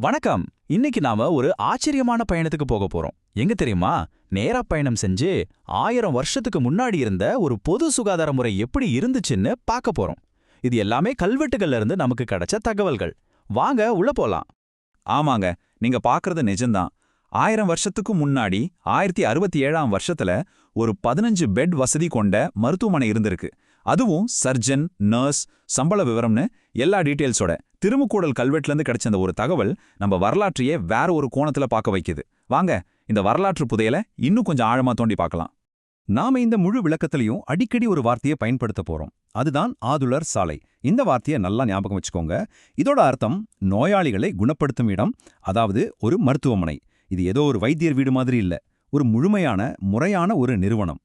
வணக்கம். இன்னைக்கு நாம ஒரு ஆச்சரியமான பயணத்துக்கு போக போறோம். எங்க தெரியுமா? நேரா பயணம் செஞ்சு 1000 வருஷத்துக்கு முன்னாடி இருந்த ஒரு பொது சுகாதார முறை எப்படி இருந்துச்சுன்னு பார்க்க போறோம். இது எல்லாமே கல்வெட்டுகள்ல இருந்து நமக்கு கிடைச்ச தகவல்கள். வாங்க உள்ள போலாம். ஆமாங்க, நீங்க பார்க்கறது நிஜம்தான். 1000 வருஷத்துக்கு முன்னாடி 1067ஆம் வருஷத்துல ஒரு 15 பெட் வசதி கொண்ட மருத்துவமனை இருந்திருக்கு. அதுவும் சர்ஜன், நர்ஸ், சம்பள விவரம்னு எல்லா டீட்டெயில்ஸோட திருமுக்கூடல் கல்வெட்டுலேருந்து கிடைச்ச அந்த ஒரு தகவல் நம்ம வரலாற்றையே வேற ஒரு கோணத்துல பார்க்க வைக்குது. வாங்க, இந்த வரலாற்று புதையல இன்னும் கொஞ்சம் ஆழமா தோண்டி பார்க்கலாம். நாம இந்த முழு விளக்கத்திலையும் அடிக்கடி ஒரு வார்த்தையை பயன்படுத்த போறோம். அதுதான் ஆதுலர் சாலை. இந்த வார்த்தையை நல்லா ஞாபகம் வச்சுக்கோங்க. இதோட அர்த்தம் நோயாளிகளை குணப்படுத்தும் இடம், அதாவது ஒரு மருத்துவமனை. இது ஏதோ ஒரு வைத்தியர் வீடு மாதிரி இல்ல, ஒரு முழுமையான முறையான ஒரு நிறுவனம்.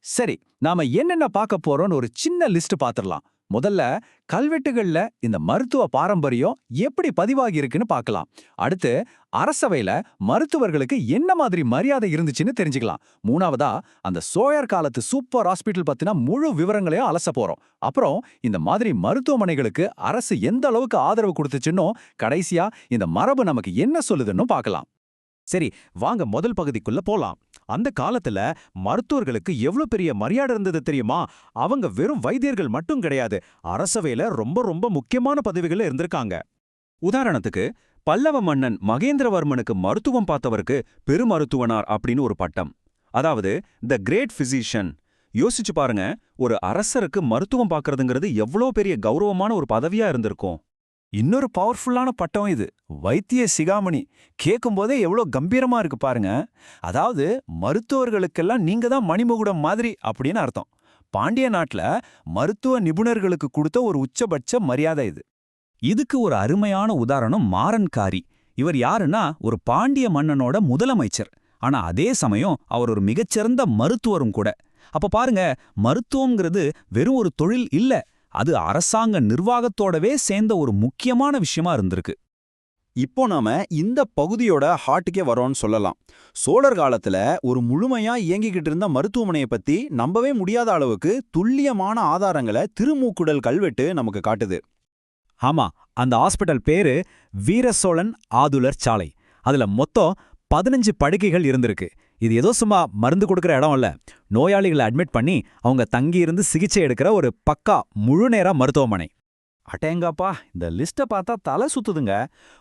சரி, நாம என்னென்ன பார்க்க போறோம்னு ஒரு சின்ன லிஸ்ட் பார்த்துடலாம். முதல்ல கல்வெட்டுகள்ல இந்த மருத்துவ பாரம்பரியம் எப்படி பதிவாகி இருக்குன்னு பார்க்கலாம். அடுத்து அரசவையில மருத்துவர்களுக்கு என்ன மாதிரி மரியாதை இருந்துச்சுன்னு தெரிஞ்சுக்கலாம். மூணாவதா அந்த சோழர் காலத்து சூப்பர் ஹாஸ்பிட்டல் பத்தின முழு விவரங்களையும் அலச போறோம். அப்புறம் இந்த மாதிரி மருத்துவமனைகளுக்கு அரசு எந்த அளவுக்கு ஆதரவு கொடுத்துச்சுன்னோ, கடைசியா இந்த மரபு நமக்கு என்ன சொல்லுதுன்னு பார்க்கலாம். சரி, வாங்க முதல் பகுதிக்குள்ள போலாம். அந்த காலத்துல மருத்துவர்களுக்கு எவ்வளவு பெரிய மரியாதை இருந்தது தெரியுமா? அவங்க வெறும் வைத்தியர்கள் மட்டும் கிடையாது, அரசவையில ரொம்ப ரொம்ப முக்கியமான பதவிகள்ல இருந்திருக்காங்க. உதாரணத்துக்கு, பல்லவ மன்னன் மகேந்திரவர்மனுக்கு மருத்துவம் பார்த்தவருக்கு பெருமருத்துவனார் அப்படின்னு ஒரு பட்டம். அதாவது த கிரேட் பிசிஷியன். யோசிச்சு பாருங்க, ஒரு அரசருக்கு மருத்துவம் பார்க்கறதுங்கிறது எவ்வளோ பெரிய கௌரவமான ஒரு பதவியா இருந்திருக்கும். இன்னொரு பவர்ஃபுல்லான பட்டம் இது, வைத்திய சிகாமணி. கேட்கும்போதே எவ்வளோ கம்பீரமா இருக்கு பாருங்க. அதாவது மருத்துவர்களுக்கெல்லாம் நீங்க தான் மணிமகுடம் மாதிரி அப்படின்னு அர்த்தம். பாண்டிய நாட்டுல மருத்துவ நிபுணர்களுக்கு கொடுத்த ஒரு உச்சபட்ச மரியாதை இது. இதுக்கு ஒரு அருமையான உதாரணம் மாறன்காரி. இவர் யாருன்னா ஒரு பாண்டிய மன்னனோட முதலமைச்சர். ஆனா அதே சமயம் அவர் ஒரு மிகச்சிறந்த மருத்துவரும் கூட. அப்ப பாருங்க, மருத்துவம்ங்கிறது வெறும் ஒரு தொழில் இல்ல, அது அரசாங்க நிர்வாகத்தோடவே சேர்ந்த ஒரு முக்கியமான விஷயமா இருந்திருக்கு. இப்போ நாம இந்த பகுதியோட ஹார்ட்டுக்கே வரோம்னு சொல்லலாம். சோழர் காலத்துல ஒரு முழுமையா இயங்கிக்கிட்டு இருந்த மருத்துவமனையை பத்தி நம்பவே முடியாத அளவுக்கு துல்லியமான ஆதாரங்களை திருமூக்குடல் கல்வெட்டு நமக்கு காட்டுது. ஆமா, அந்த ஹாஸ்பிட்டல் பேரு வீர சோழன் ஆதுலர் சாலை. அதுல மொத்தம் 15 படுக்கைகள் இருந்திருக்கு. இது ஏதோ சும்மா மருந்து கொடுக்குற இடம் இல்ல, நோயாளிகளை அட்மிட் பண்ணி அவங்க தங்கி இருந்து சிகிச்சை எடுக்கிற ஒரு பக்கா முழு நேர மருத்துவமனை. அட்டேங்கப்பா, இந்த லிஸ்ட்டை பார்த்தா தலை சுத்துதுங்க.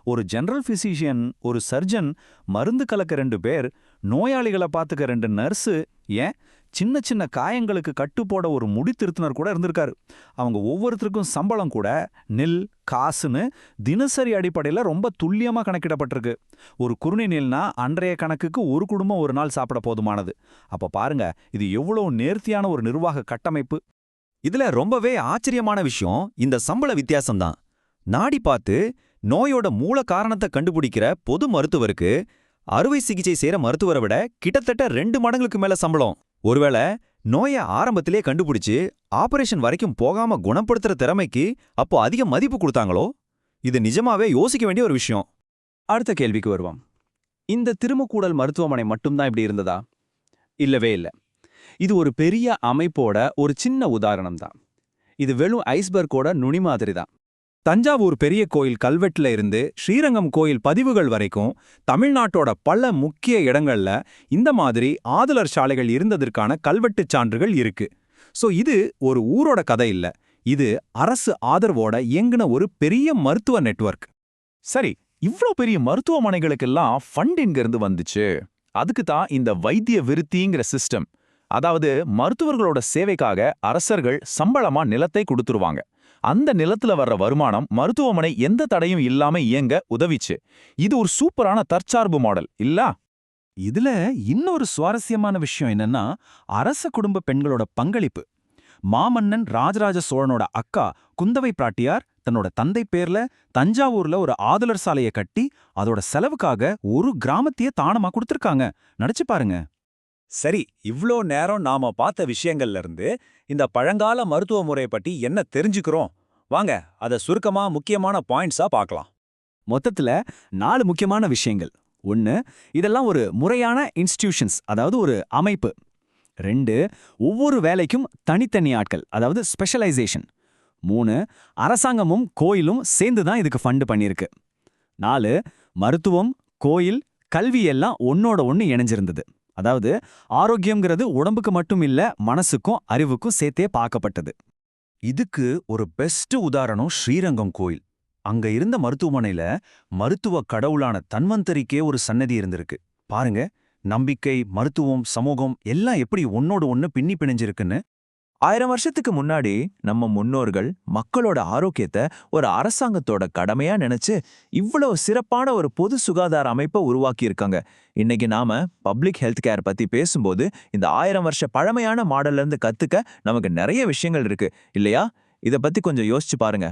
ஒரு ஜெனரல் பிசிஷியன், ஒரு சர்ஜன், மருந்து கலக்க 2 பேர், நோயாளிகளை பார்த்துக்க 2 நர்ஸு, ஏன் சின்ன சின்ன காயங்களுக்கு கட்டு போட ஒரு முடி திருத்துனர் கூட இருந்திருக்காரு. அவங்க ஒவ்வொருத்தருக்கும் சம்பளம் கூட நெல், காசுன்னு தினசரி அடிப்படையில் ரொம்ப துல்லியமாக கணக்கிடப்பட்டிருக்கு. ஒரு குறுநி நெல்னா அன்றைய கணக்குக்கு ஒரு குடும்பம் ஒரு நாள் சாப்பிட போதுமானது. அப்ப பாருங்க, இது எவ்வளவு நேர்த்தியான ஒரு நிர்வாக கட்டமைப்பு. இதுல ரொம்பவே ஆச்சரியமான விஷயம் இந்த சம்பள வித்தியாசம்தான். நாடி பார்த்து நோயோட மூல காரணத்தை கண்டுபிடிக்கிற பொது மருத்துவருக்கு அறுவை சிகிச்சை செய்யற மருத்துவரை விட கிட்டத்தட்ட 2 மடங்குக்கு மேல சம்பளம். ஒருவேளை நோயை ஆரம்பத்திலே கண்டுபிடிச்சு ஆபரேஷன் வரைக்கும் போகாம குணப்படுத்துற திறமைக்கு அப்போ அதிக மதிப்பு கொடுத்தாங்களோ? இது நிஜமாவே யோசிக்க வேண்டிய ஒரு விஷயம். அடுத்த கேள்விக்கு வருவோம். இந்த திருமுக்கூடல் மருத்துவமனை மட்டும்தான் இப்படி இருந்ததா? இல்லவே இல்ல. இது ஒரு பெரிய அமைப்போட ஒரு சின்ன உதாரணம் தான். இது வெறும் ஐஸ்பர்கோட நுனி மாதிரி தான். தஞ்சாவூர் பெரிய கோயில் கல்வெட்டுல இருந்து ஸ்ரீரங்கம் கோயில் பதிவுகள் வரைக்கும் தமிழ்நாட்டோட பல முக்கிய இடங்கள்ல இந்த மாதிரி ஆதுலர் சாலைகள் இருந்ததற்கான கல்வெட்டுச் சான்றுகள் இருக்கு. சோ இது ஒரு ஊரோட கதை இல்ல, இது அரசு ஆதரவோட இயங்குன ஒரு பெரிய மருத்துவ நெட்வொர்க். சரி, இவ்ளோ பெரிய மருத்துவமனைகளுக்கெல்லாம் ஃபண்ட் எங்க இருந்து வந்துச்சு? அதுக்கு தான் இந்த வைத்திய விருத்திங்கிற சிஸ்டம். அதாவது மருத்துவர்களோட சேவைக்காக அரசர்கள் சம்பளமா நிலத்தை கொடுத்துருவாங்க. அந்த நிலத்துல வர்ற வருமானம் மருத்துவமனை எந்த தடையும் இல்லாம இயங்க உதவிச்சு. இது ஒரு சூப்பரான தற்சார்பு மாடல் இல்ல? இதுல இன்னொரு சுவாரஸ்யமான விஷயம் என்னன்னா, அரச குடும்ப பெண்களோட பங்களிப்பு. மாமன்னன் ராஜராஜ சோழனோட அக்கா குந்தவை பிராட்டியார் தன்னோட தந்தை பேர்ல தஞ்சாவூர்ல ஒரு ஆதுலர் சாலையை கட்டி அதோட செலவுக்காக ஒரு கிராமத்தையே தானமா கொடுத்திருக்காங்க. நினைச்சு பாருங்க. சரி, இவ்ளோ நேரம் நாம பார்த்த விஷயங்கள்ல இருந்து இந்த பழங்கால மருத்துவ முறை பற்றி என்ன தெரிஞ்சுக்கிறோம்? வாங்க அத சுருக்கமா முக்கியமான பாயிண்ட்ஸா பார்க்கலாம். மொத்தத்துல 4 முக்கியமான விஷயங்கள். 1, இதெல்லாம் ஒரு முறையான இன்ஸ்டிடியூஷன்ஸ், அதாவது ஒரு அமைப்பு. 2, ஒவ்வொரு வேலைக்கும் தனித்தனி ஆட்கள், அதாவது ஸ்பெஷலைசேஷன். 3, அரசாங்கமும் கோயிலும் சேர்ந்து தான் இதுக்கு ஃபண்ட் பண்ணியிருக்கு. 4, மருத்துவம், கோயில், கல்வி எல்லாம் ஒன்னோட ஒண்ணு இணைஞ்சிருந்தது. அதாவது ஆரோக்கியம்ங்கிறது உடம்புக்கு மட்டும் இல்ல, மனசுக்கும் அறிவுக்கும் சேர்த்தே பார்க்கப்பட்டது. இதுக்கு ஒரு பெஸ்ட் உதாரணம் ஸ்ரீரங்கம் கோயில். அங்க இருந்த மருத்துவமனையில மருத்துவ கடவுளான தன்வந்தரிக்கே ஒரு சன்னதி இருந்திருக்கு. பாருங்க, நம்பிக்கை, மருத்துவம், சமூகம் எல்லாம் எப்படி ஒன்னோட ஒண்ணு பின்னி பிணைஞ்சிருக்குன்னு. 1000 வருஷத்துக்கு முன்னாடி நம்ம முன்னோர்கள் மக்களோட ஆரோக்கியத்தை ஒரு அரசாங்கத்தோட கடமையா நினைச்சு இவ்வளவு சிறப்பான ஒரு பொது சுகாதார அமைப்பை உருவாக்கி இருக்காங்க. இன்னைக்கு நாம பப்ளிக் ஹெல்த் கேர் பத்தி பேசும்போது இந்த 1000 வருஷ பழமையான மாடல்ல இருந்து கத்துக்க நமக்கு நிறைய விஷயங்கள் இருக்கு இல்லையா? இத பத்தி கொஞ்சம் யோசிச்சு பாருங்க.